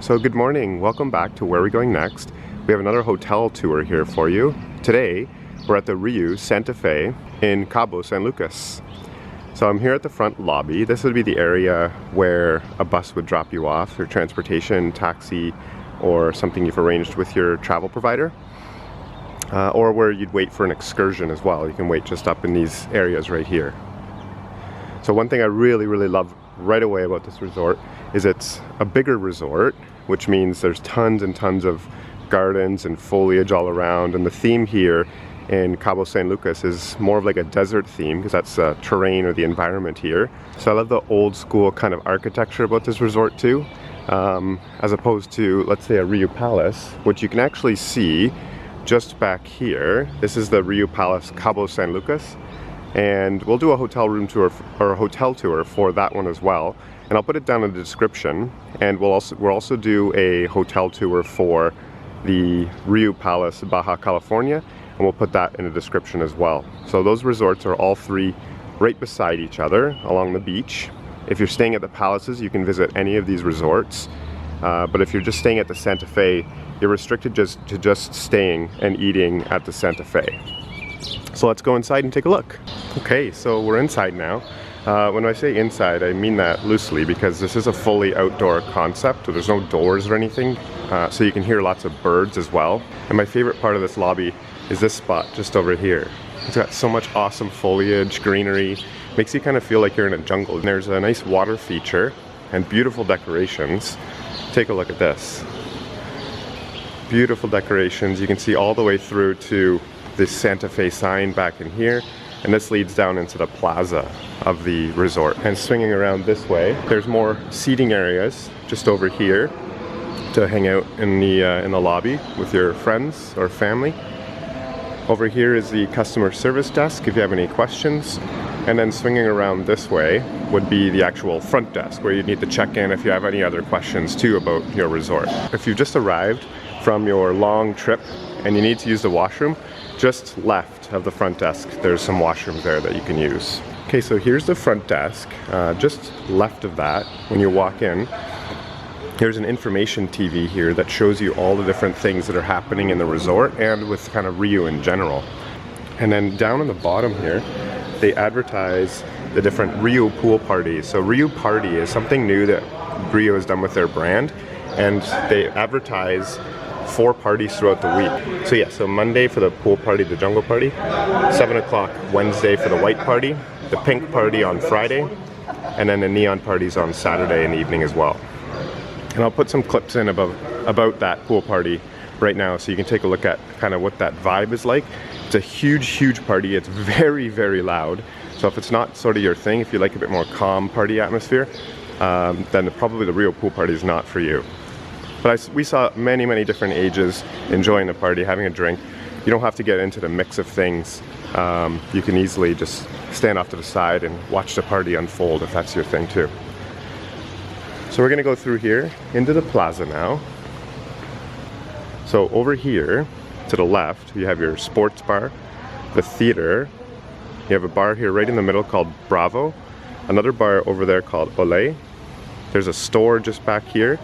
So good morning, welcome back to Where Are We Going Next? We have another hotel tour here for you. Today, we're at the Rio Santa Fe in Cabo, San Lucas. So I'm here at the front lobby. This would be the area where a bus would drop you off, your transportation, taxi, or something you've arranged with your travel provider. Or where you'd wait for an excursion as well. You can wait just up in these areas right here. So one thing I really love right away about this resort is it's a bigger resort, which means there's tons and tons of gardens and foliage all around, and the theme here in Cabo San Lucas is more of like a desert theme because that's the terrain or the environment here. So I love the old school kind of architecture about this resort too, as opposed to, let's say, a Rio Palace, which you can actually see just back here. This is the Rio Palace Cabo San Lucas, and we'll do a hotel room tour or a hotel tour for that one as well, and I'll put it down in the description. And we'll also do a hotel tour for the Rio Palace Baja California, and we'll put that in the description as well. So those resorts are all three right beside each other along the beach. If you're staying at the palaces, you can visit any of these resorts, but if you're just staying at the Santa Fe, you're restricted to just staying and eating at the Santa Fe. So let's go inside and take a look. Okay, so we're inside now. When I say inside, I mean that loosely because this is a fully outdoor concept. So there's no doors or anything, so you can hear lots of birds as well. And my favorite part of this lobby is this spot just over here. It's got so much awesome foliage, greenery, makes you kind of feel like you're in a jungle. And there's a nice water feature and beautiful decorations. Take a look at this. Beautiful decorations. You can see all the way through to this Santa Fe sign back in here, and this leads down into the plaza of the resort. And swinging around this way, there's more seating areas just over here to hang out in the lobby with your friends or family. Over here is the customer service desk if you have any questions, and then swinging around this way would be the actual front desk where you need to check in if you have any other questions too about your resort. If you've just arrived from your long trip and you need to use the washroom, just left of the front desk, there's some washrooms there that you can use. Okay, so here's the front desk. Just left of that, when you walk in, there's an information TV here that shows you all the different things that are happening in the resort and with kind of Rio in general. And then down on the bottom here, they advertise the different Rio pool parties. So Rio Party is something new that Rio has done with their brand, and they advertise 4 parties throughout the week. So yeah, so Monday for the pool party, the jungle party, 7 o'clock Wednesday for the white party, the pink party on Friday, and then the neon parties on Saturday in the evening as well. And I'll put some clips in about that pool party right now so you can take a look at kind of what that vibe is like. It's a huge party. It's very loud. So if it's not sort of your thing, if you like a bit more calm party atmosphere, then probably the Rio pool party is not for you. But we saw many different ages enjoying the party, having a drink. You don't have to get into the mix of things. You can easily just stand off to the side and watch the party unfold if that's your thing too. So we're gonna go through here into the plaza now. So over here to the left, you have your sports bar, the theater. You have a bar here right in the middle called Bravo. Another bar over there called Olé. There's a store just back here.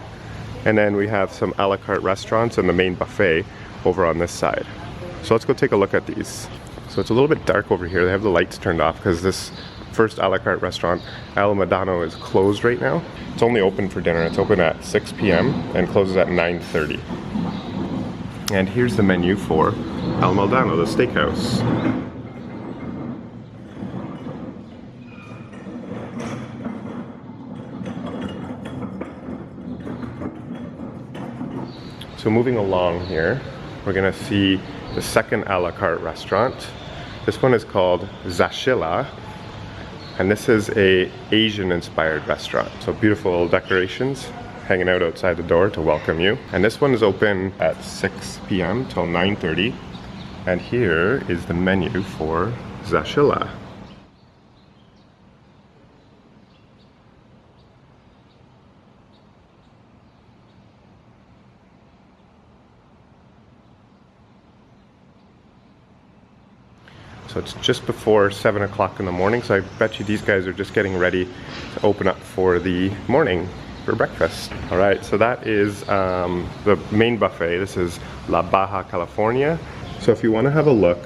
And then we have some a la carte restaurants and the main buffet over on this side. So let's go take a look at these. So it's a little bit dark over here. They have the lights turned off because this first a la carte restaurant, El Medano, is closed right now. It's only open for dinner. It's open at 6 p.m. and closes at 9:30. And here's the menu for El Medano, the steakhouse. So moving along here, we're gonna see the second a la carte restaurant. This one is called Zashila, and this is a Asian inspired restaurant. So beautiful decorations hanging out outside the door to welcome you. And this one is open at 6 p.m. till 9:30. And here is the menu for Zashila. So it's just before 7 o'clock in the morning, so I bet you these guys are just getting ready to open up for the morning for breakfast. All right, so that is the main buffet. This is La Baja California. So if you want to have a look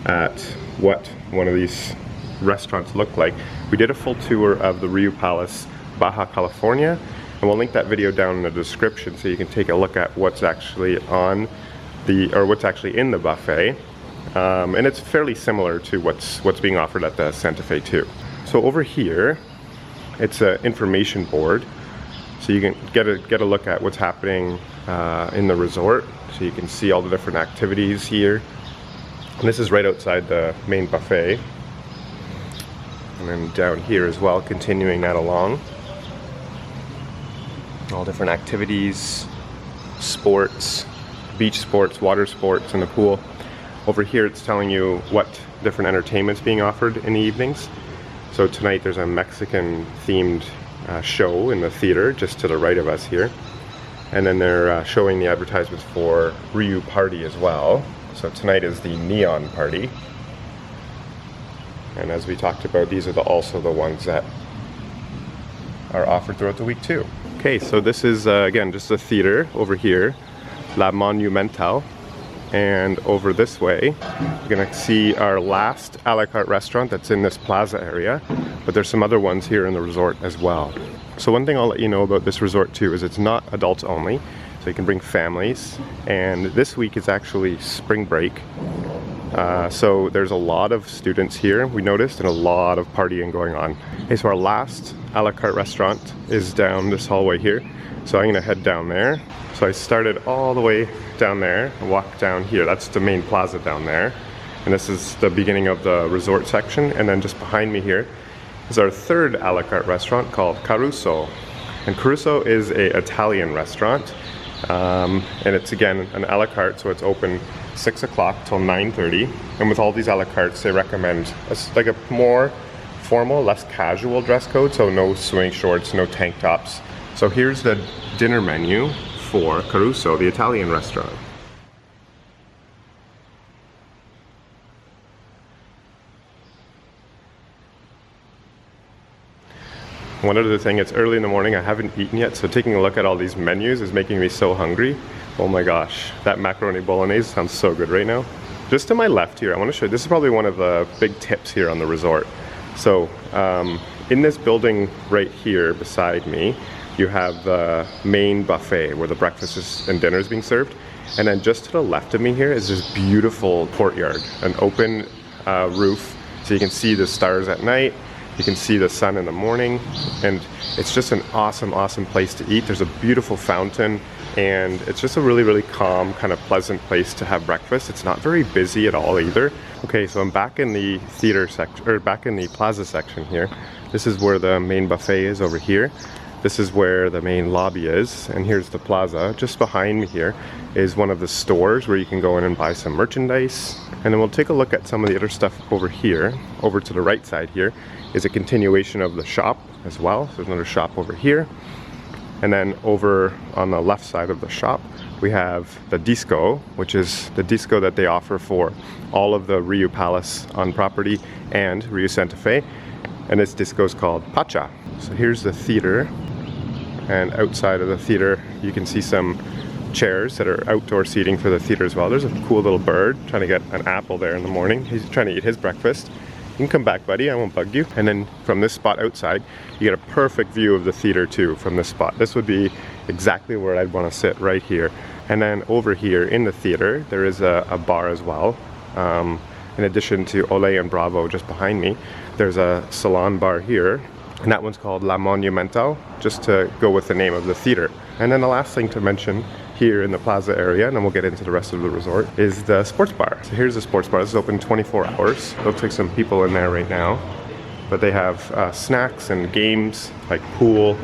at what one of these restaurants look like, we did a full tour of the Riu Palace, Baja California, and we'll link that video down in the description so you can take a look at what's actually on the, or what's actually in the buffet. And it's fairly similar to what's being offered at the Santa Fe too. So over here, it's an information board, so you can get a look at what's happening in the resort. So you can see all the different activities here. And this is right outside the main buffet. And then down here as well, continuing that along. All different activities, sports, beach sports, water sports, and the pool. Over here it's telling you what different entertainment's being offered in the evenings. So tonight there's a Mexican themed show in the theater just to the right of us here. And then they're showing the advertisements for Riu Party as well. So tonight is the Neon Party. And as we talked about, these are also the ones that are offered throughout the week too. Okay, so this is again just a theater over here, La Monumental. And over this way, you're gonna see our last a la carte restaurant that's in this plaza area, but there's some other ones here in the resort as well. So one thing I'll let you know about this resort too is it's not adults only, so you can bring families. And this week is actually spring break. So there's a lot of students here, we noticed, and a lot of partying going on. Okay, so our last a la carte restaurant is down this hallway here. So I'm gonna head down there. So I started all the way down there and walked down here. That's the main plaza down there. And this is the beginning of the resort section. And then just behind me here is our third a la carte restaurant called Carusso. And Carusso is an Italian restaurant. And it's again an a la carte, so it's open 6 o'clock till 9:30. And with all these a la cartes, they recommend like a more formal, less casual dress code. So no swimming shorts, no tank tops. So here's the dinner menu for Carusso, the Italian restaurant. One other thing, it's early in the morning, I haven't eaten yet, so taking a look at all these menus is making me so hungry. Oh my gosh, that macaroni bolognese sounds so good right now. Just to my left here, I want to show you, this is probably one of the big tips here on the resort. So in this building right here beside me, you have the main buffet where the breakfast and dinner is being served. And then just to the left of me here is this beautiful courtyard, an open roof, so you can see the stars at night, you can see the sun in the morning, and it's just an awesome, awesome place to eat. There's a beautiful fountain, and it's just a really, really calm, kind of pleasant place to have breakfast. It's not very busy at all either. Okay, so I'm back in the theater section, or back in the plaza section here. This is where the main buffet is over here. This is where the main lobby is, and here's the plaza. Just behind me here is one of the stores where you can go in and buy some merchandise. And then we'll take a look at some of the other stuff over here. Over to the right side here is a continuation of the shop as well. So there's another shop over here. And then over on the left side of the shop, we have the disco, which is the disco that they offer for all of the Riu Palace on property and Riu Santa Fe. And this disco is called PACHA. So here's the theater. And outside of the theater, you can see some chairs that are outdoor seating for the theater as well. There's a cool little bird trying to get an apple there in the morning. He's trying to eat his breakfast. You can come back, buddy, I won't bug you. And then from this spot outside, you get a perfect view of the theater too from this spot. This would be exactly where I'd want to sit, right here. And then over here in the theater, there is a bar as well. In addition to Ole and Bravo just behind me, there's a salon bar here. And that one's called La Monumental, just to go with the name of the theater. And then the last thing to mention here in the plaza area, and then we'll get into the rest of the resort, is the sports bar. So here's the sports bar. This is open 24 hours. Looks like some people in there right now. But they have snacks and games like pool,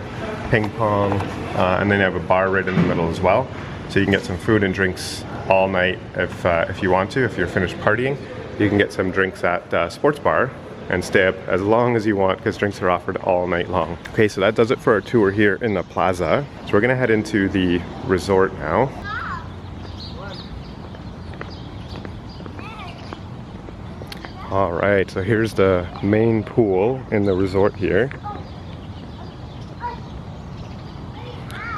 ping pong, and then they have a bar right in the middle as well. So you can get some food and drinks all night if you want to. If you're finished partying, you can get some drinks at sports bar and stay up as long as you want because drinks are offered all night long. Okay, so that does it for our tour here in the plaza. So we're gonna head into the resort now. All right, so here's the main pool in the resort here.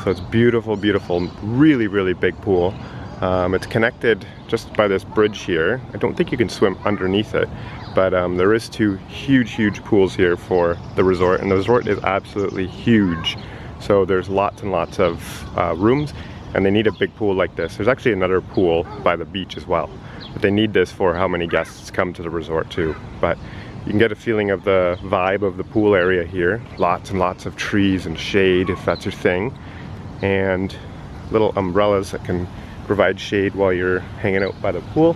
So it's beautiful, beautiful, really, really big pool. It's connected just by this bridge here. I don't think you can swim underneath it, but there is two huge pools here for the resort, and the resort is absolutely huge. So there's lots and lots of rooms, and they need a big pool like this. There's actually another pool by the beach as well, but they need this for how many guests come to the resort too. But you can get a feeling of the vibe of the pool area here. Lots and lots of trees and shade, if that's your thing, and little umbrellas that can provide shade while you're hanging out by the pool.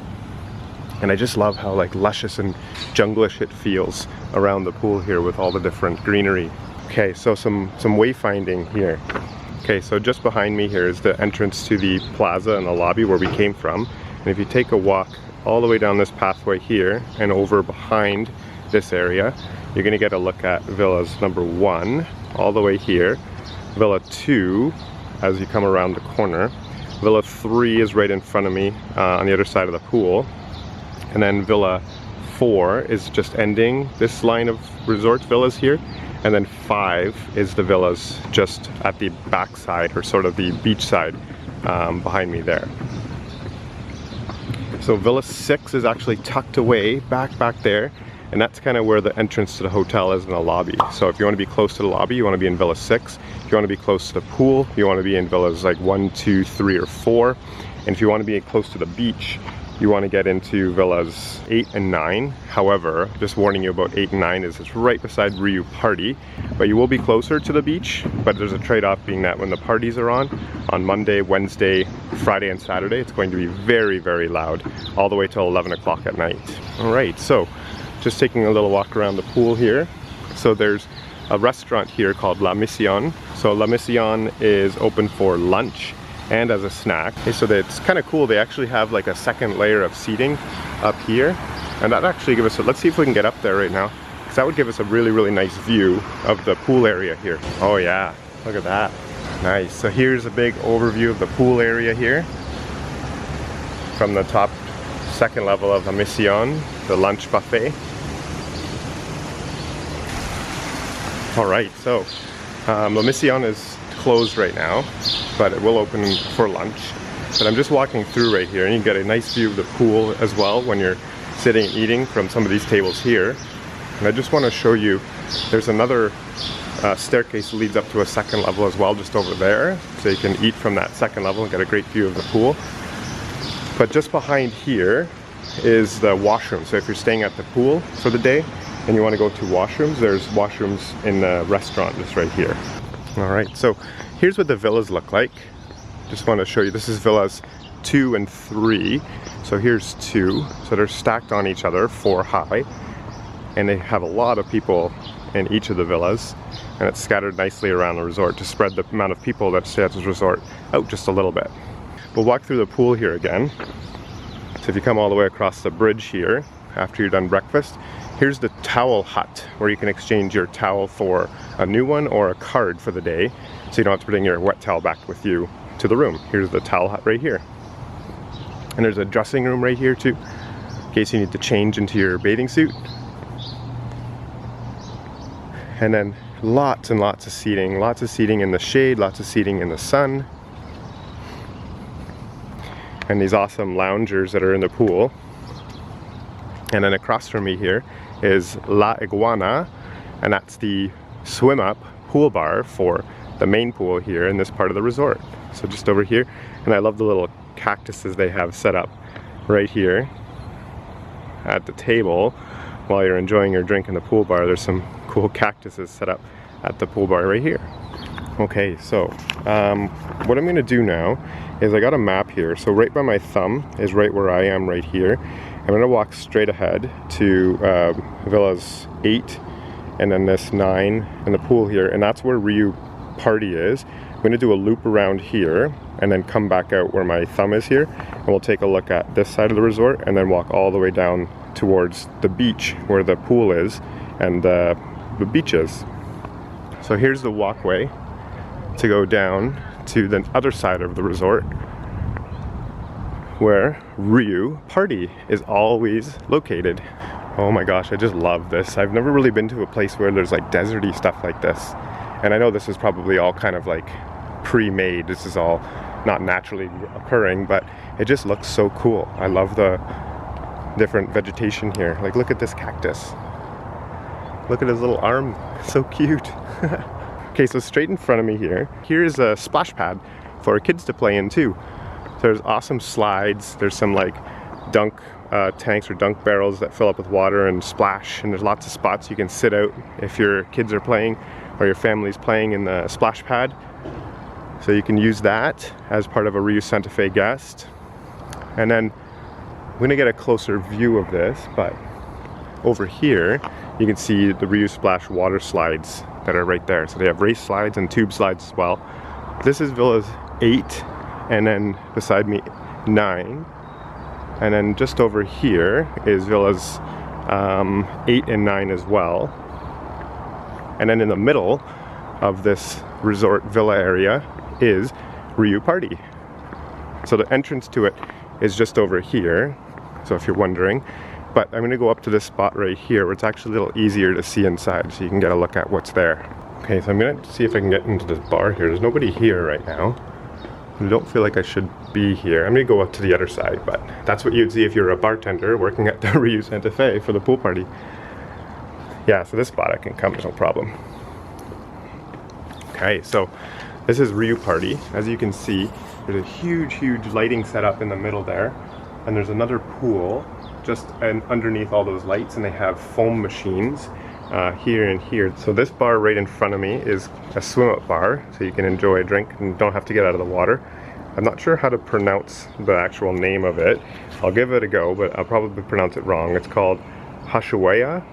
And I just love how like luscious and junglish it feels around the pool here with all the different greenery. Okay, so some wayfinding here. Okay, so just behind me here is the entrance to the plaza and the lobby where we came from. And if you take a walk all the way down this pathway here and over behind this area, you're gonna get a look at villas number 1 all the way here, villa 2 as you come around the corner, villa 3 is right in front of me on the other side of the pool, and then villa 4 is just ending this line of resort villas here, and then 5 is the villas just at the back side, or sort of the beach side behind me there. So villa 6 is actually tucked away back there, and that's kind of where the entrance to the hotel is in the lobby. So if you want to be close to the lobby, you want to be in villa 6. If you want to be close to the pool, you want to be in villas like 1, 2, 3, or 4. And if you want to be close to the beach, you want to get into villas 8 and 9. However, just warning you about 8 and 9 is it's right beside Ryu Party, but you will be closer to the beach, but there's a trade-off being that when the parties are on Monday, Wednesday, Friday, and Saturday, it's going to be very, very loud, all the way till 11 o'clock at night. All right, so just taking a little walk around the pool here. So there's a restaurant here called La Mission. So La Mission is open for lunch and as a snack. Okay, so it's kind of cool. They actually have like a second layer of seating up here, and that actually gives us let's see if we can get up there right now, because that would give us a really, really nice view of the pool area here. Oh yeah, look at that. Nice. So here's a big overview of the pool area here from the top second level of La Mission, the lunch buffet. All right, so La Mission is closed right now, but it will open for lunch. But I'm just walking through right here, and you get a nice view of the pool as well when you're sitting and eating from some of these tables here. And I just want to show you, there's another staircase that leads up to a second level as well, just over there, so you can eat from that second level and get a great view of the pool. But just behind here is the washroom. So if you're staying at the pool for the day and you want to go to washrooms, there's washrooms in the restaurant just right here. All right, so here's what the villas look like. Just want to show you, this is villas 2 and 3. So here's 2, so they're stacked on each other 4 high, and they have a lot of people in each of the villas, and it's scattered nicely around the resort to spread the amount of people that stay at this resort out just a little bit. We'll walk through the pool here again. So if you come all the way across the bridge here after you're done breakfast, here's the towel hut where you can exchange your towel for a new one or a card for the day, so you don't have to bring your wet towel back with you to the room. Here's the towel hut right here. And there's a dressing room right here too, in case you need to change into your bathing suit. And then lots and lots of seating in the shade, lots of seating in the sun. And these awesome loungers that are in the pool. And then across from me here is La Iguana, and that's the swim up pool bar for the main pool here in this part of the resort. So just over here, and I love the little cactuses they have set up right here at the table while you're enjoying your drink in the pool bar. There's some cool cactuses set up at the pool bar right here. Okay, so what I'm gonna do now is I got a map here. So right by my thumb is right where I am right here. I'm gonna walk straight ahead to villas 8 and then this 9 and the pool here, and that's where Ryu Party is. I'm gonna do a loop around here and then come back out where my thumb is here, and we'll take a look at this side of the resort and then walk all the way down towards the beach where the pool is and the beach is. So here's the walkway to go down to the other side of the resort where Ryu Party is always located. Oh my gosh, I just love this. I've never really been to a place where there's like deserty stuff like this. And I know this is probably all kind of like pre-made. This is all not naturally occurring, but it just looks so cool. I love the different vegetation here. Like, look at this cactus. Look at his little arm, so cute. Okay, so straight in front of me here's a splash pad for kids to play in too. So there's awesome slides, there's some like dunk tanks or dunk barrels that fill up with water and splash, and there's lots of spots you can sit out if your kids are playing or your family's playing in the splash pad. So you can use that as part of a Riu Santa Fe guest. And then I'm gonna get a closer view of this, but over here you can see the Riu Splash water slides that are right there. So they have race slides and tube slides as well. This is villas 8, and then beside me 9. And then just over here is villas 8 and 9 as well. And then in the middle of this resort villa area is Riu Party. So the entrance to it is just over here, so if you're wondering. But I'm going to go up to this spot right here where it's actually a little easier to see inside, so you can get a look at what's there. Okay, so I'm going to see if I can get into this bar here. There's nobody here right now. I don't feel like I should be here. I'm going to go up to the other side, but that's what you'd see if you're a bartender working at the Riu Santa Fe for the pool party. Yeah, so this spot I can come, there's no problem. Okay, so this is Riu Party. As you can see, there's a huge lighting setup in the middle there, and there's another pool just underneath all those lights, and they have foam machines here and here. So this bar right in front of me is a swim-up bar, so you can enjoy a drink and don't have to get out of the water. I'm not sure how to pronounce the actual name of it. I'll give it a go, but I'll probably pronounce it wrong. It's called Hashuaya.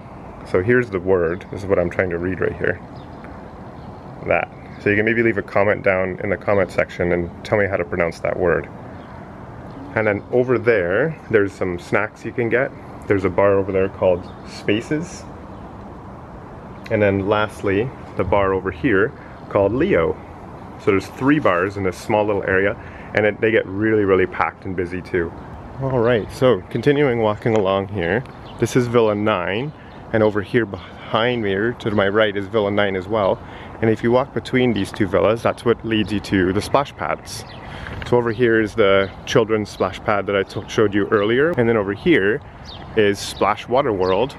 So here's the word. This is what I'm trying to read right here. That. So you can maybe leave a comment down in the comment section and tell me how to pronounce that word. And then over there, there's some snacks you can get. There's a bar over there called Spaces. And then lastly, the bar over here called Leo. So there's 3 bars in this small little area, and they get really packed and busy too. All right, so continuing walking along here, this is Villa 9, and over here behind me, or to my right, is Villa 9 as well. And if you walk between these 2 villas, that's what leads you to the splash pads. So over here is the children's splash pad that I showed you earlier, and then over here is Splash WATERWORLD,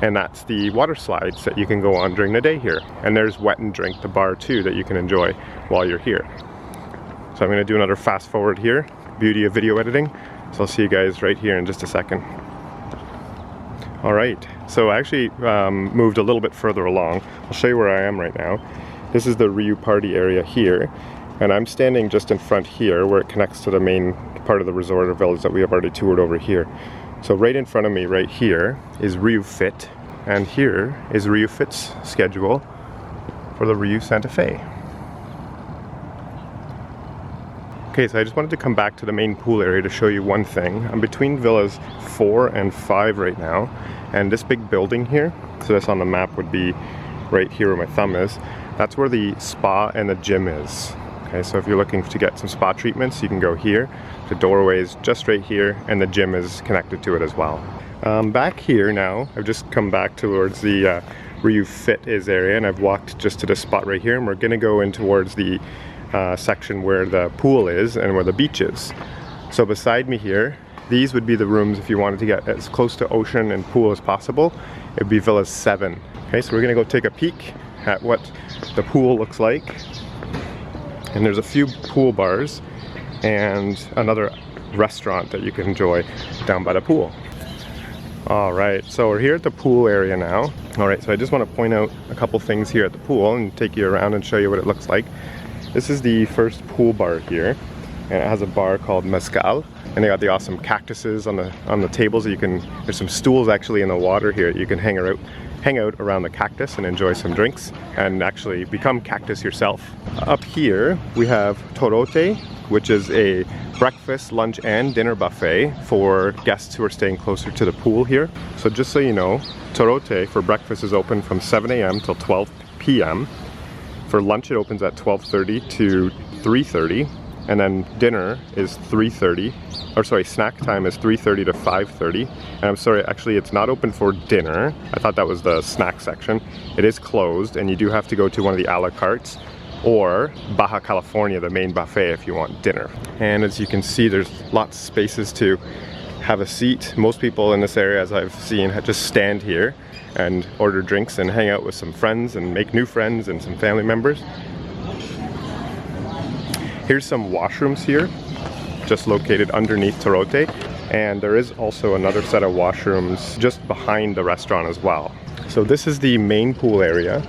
and that's the water slides that you can go on during the day here. And there's Wet and Drink, the bar too, that you can enjoy while you're here. So I'm going to do another fast forward here, beauty of video editing. So I'll see you guys right here in just a second. Alright, so I actually moved a little bit further along. I'll show you where I am right now. This is the Riu Party area here, and I'm standing just in front here where it connects to the main part of the resort or village that we have already toured over here. So right in front of me right here is Riu Fit, and here is Riu Fit's schedule for the Riu Santa Fe. Okay, so I just wanted to come back to the main pool area to show you one thing. I'm between villas 4 and 5 right now, and this big building here, so this on the map would be right here where my thumb is, that's where the spa and the gym is. Okay, so if you're looking to get some spa treatments, you can go here. The doorway is just right here, and the gym is connected to it as well. Back here now, I've just come back towards the Riu Fit area, and I've walked just to this spot right here, and we're gonna go in towards the section where the pool is and where the beach is. So beside me here, these would be the rooms if you wanted to get as close to ocean and pool as possible. It would be Villa 7. Okay, so we're gonna go take a peek at what the pool looks like. And there's a few pool bars and another restaurant that you can enjoy down by the pool. Alright, so we're here at the pool area now. Alright, so I just want to point out a couple things here at the pool and take you around and show you what it looks like. This is the first pool bar here, and it has a bar called Mezcal, and they got the awesome cactuses on the tables. You can, there's some stools actually in the water here. You can hang out around the cactus and enjoy some drinks and actually become cactus yourself. Up here we have Torote, which is a breakfast, lunch, and dinner buffet for guests who are staying closer to the pool here. So just so you know, Torote for breakfast is open from 7 a.m. till 12 p.m. For lunch it opens at 12:30 to 3:30, and then dinner is 3:30, or sorry, snack time is 3:30 to 5:30. And I'm sorry, actually it's not open for dinner. I thought that was the snack section. It is closed, and you do have to go to one of the a la cartes or Baja California, the main buffet, if you want dinner. And as you can see, there's lots of spaces to have a seat. Most people in this area, as I've seen, just stand here and order drinks and hang out with some friends and make new friends and some family members. Here's some washrooms here, just located underneath Torote. And there is also another set of washrooms just behind the restaurant as well. So this is the main pool area.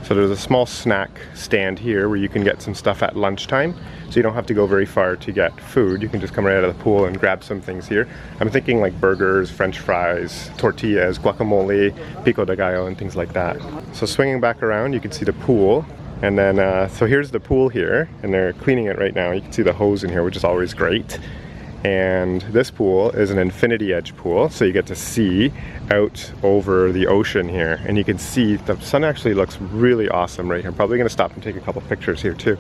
So there's a small snack stand here where you can get some stuff at lunchtime. So you don't have to go very far to get food. You can just come right out of the pool and grab some things here. I'm thinking like burgers, French fries, tortillas, guacamole, pico de gallo, and things like that. So swinging back around, you can see the pool. And then, so here's the pool here, and they're cleaning it right now. You can see the hose in here, which is always great. And this pool is an infinity edge pool, so you get to see out over the ocean here, and you can see the sun actually looks really awesome right here. I'm probably going to stop and take a couple pictures here too,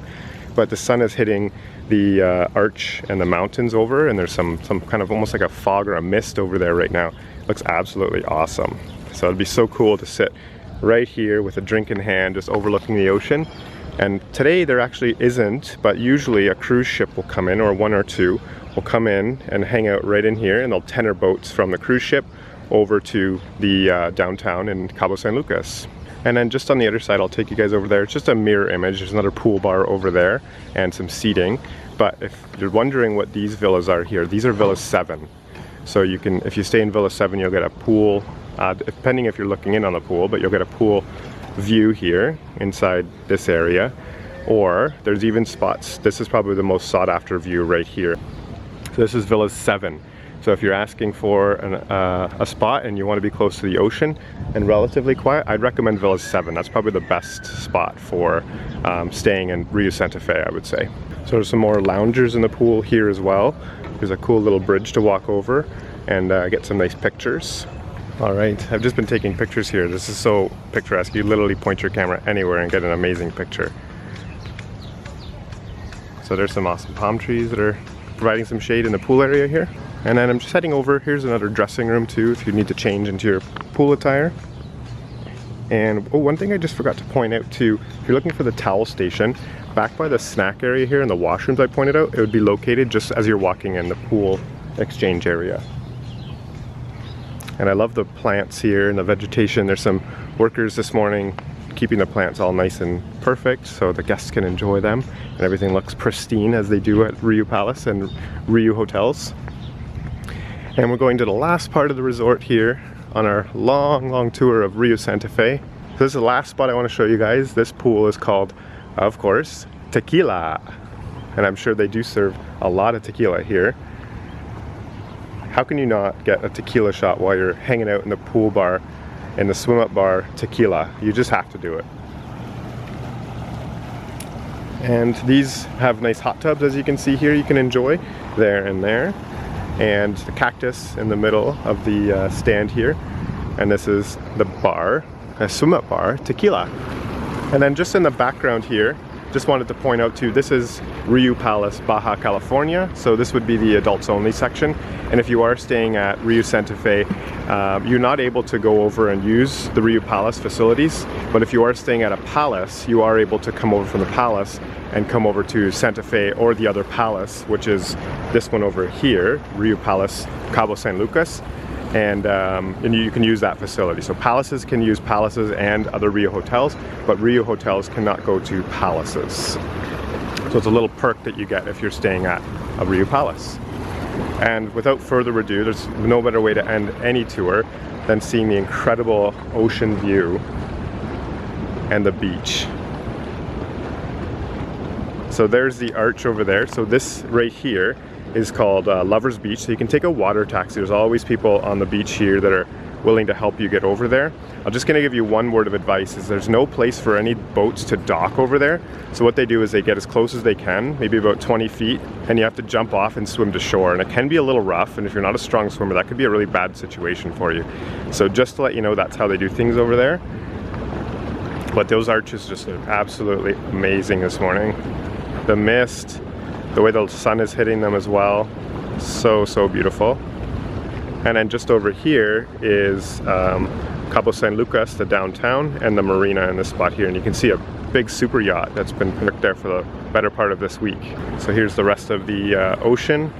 but the sun is hitting the arch and the mountains over, and there's some kind of almost like a fog or a mist over there right now. It looks absolutely awesome. So it'd be so cool to sit right here with a drink in hand, just overlooking the ocean. And today there actually isn't, but usually a cruise ship will come in, or one or two will come in and hang out right in here, and they'll tender boats from the cruise ship over to the downtown in Cabo San Lucas. And then just on the other side, I'll take you guys over there. It's just a mirror image. There's another pool bar over there and some seating. But if you're wondering what these villas are here, these are Villa 7. So you can, if you stay in Villa 7, you'll get a pool, depending if you're looking in on the pool, but you'll get a pool view here inside this area. Or there's even spots. This is probably the most sought after view right here. So this is Villa 7. So if you're asking for a spot and you want to be close to the ocean and relatively quiet, I'd recommend Villa 7. That's probably the best spot for staying in Rio Santa Fe, I would say. So there's some more loungers in the pool here as well. There's a cool little bridge to walk over and get some nice pictures. All right, I've just been taking pictures here. This is so picturesque. You literally point your camera anywhere and get an amazing picture. So there's some awesome palm trees that are providing some shade in the pool area here. And then I'm just heading over. Here's another dressing room too, if you need to change into your pool attire. And oh, one thing I just forgot to point out too, if you're looking for the towel station, back by the snack area here and the washrooms I pointed out, it would be located just as you're walking in the pool exchange area. And I love the plants here and the vegetation. There's some workers this morning keeping the plants all nice and perfect so the guests can enjoy them, and everything looks pristine as they do at Rio Palace and Rio hotels. And we're going to the last part of the resort here on our long tour of Rio Santa Fe. So this is the last spot I want to show you guys. This pool is called, of course, Tequila, and I'm sure they do serve a lot of tequila here. How can you not get a tequila shot while you're hanging out in the pool bar, in the swim up bar? Tequila, you just have to do it. And these have nice hot tubs, as you can see here, you can enjoy there and there. And the cactus in the middle of the stand here. And this is the bar, a swim up bar, Tequila. And then just in the background here, just wanted to point out too, this is Rio Palace, Baja California. So this would be the adults only section. And if you are staying at Rio Santa Fe, you're not able to go over and use the Rio Palace facilities. But if you are staying at a palace, you are able to come over from the palace and come over to Santa Fe or the other palace, which is this one over here, Rio Palace, Cabo San Lucas. And you can use that facility. So palaces can use palaces and other Rio hotels, but Rio hotels cannot go to palaces. So it's a little perk that you get if you're staying at a Rio Palace. And without further ado, there's no better way to end any tour than seeing the incredible ocean view and the beach. So there's the arch over there. So this right here is called Lover's Beach. So you can take a water taxi. There's always people on the beach here that are willing to help you get over there. I'm just gonna give you one word of advice, is there's no place for any boats to dock over there. So what they do is they get as close as they can, maybe about 20 feet, and you have to jump off and swim to shore. And it can be a little rough, and if you're not a strong swimmer, that could be a really bad situation for you. So just to let you know, that's how they do things over there. But those arches just are absolutely amazing this morning. The mist, the way the sun is hitting them as well, so beautiful. And then just over here is Cabo San Lucas, the downtown, and the marina in this spot here. And you can see a big super yacht that's been parked there for the better part of this week. So here's the rest of the ocean,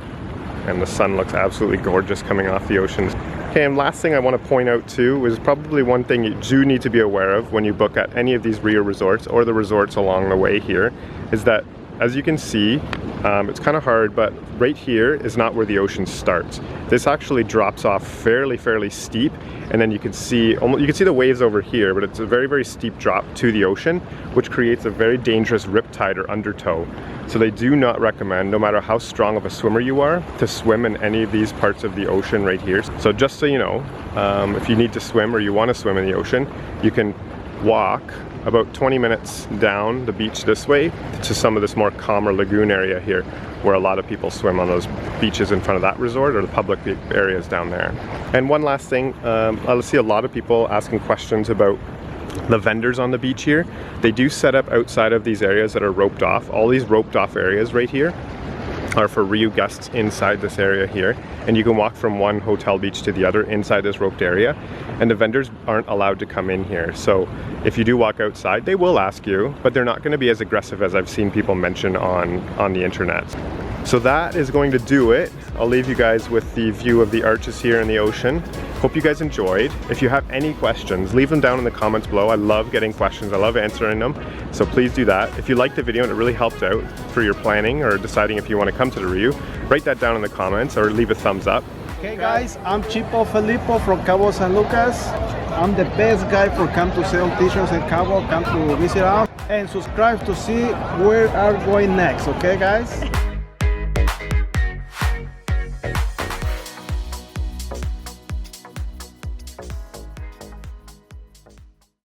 and the sun looks absolutely gorgeous coming off the ocean. Okay, and last thing I want to point out too is probably one thing you do need to be aware of when you book at any of these Rio resorts or the resorts along the way here, is that as you can see, it's kind of hard, but right here is not where the ocean starts. This actually drops off fairly steep, and then you can see the waves over here, but it's a very steep drop to the ocean, which creates a very dangerous riptide or undertow. So they do not recommend, no matter how strong of a swimmer you are, to swim in any of these parts of the ocean right here. So just so you know, if you need to swim or you want to swim in the ocean, you can walk about 20 minutes down the beach this way to some of this more calmer lagoon area here, where a lot of people swim on those beaches in front of that resort or the public areas down there. And one last thing, I see a lot of people asking questions about the vendors on the beach here. They do set up outside of these areas that are roped off. All these roped off areas right here are for Rio guests inside this area here, and you can walk from one hotel beach to the other inside this roped area, and the vendors aren't allowed to come in here. So if you do walk outside, they will ask you, but they're not going to be as aggressive as I've seen people mention on the internet. So that is going to do it. I'll leave you guys with the view of the arches here in the ocean. Hope you guys enjoyed. If you have any questions, leave them down in the comments below. I love getting questions. I love answering them. So please do that. If you liked the video and it really helped out for your planning or deciding if you want to come to the Rio, write that down in the comments or leave a thumbs up. Hey guys, I'm Chipo Filippo from Cabo San Lucas. I'm the best guy for come to sell t-shirts in Cabo. Come to visit us and subscribe to see where are going next. Okay guys?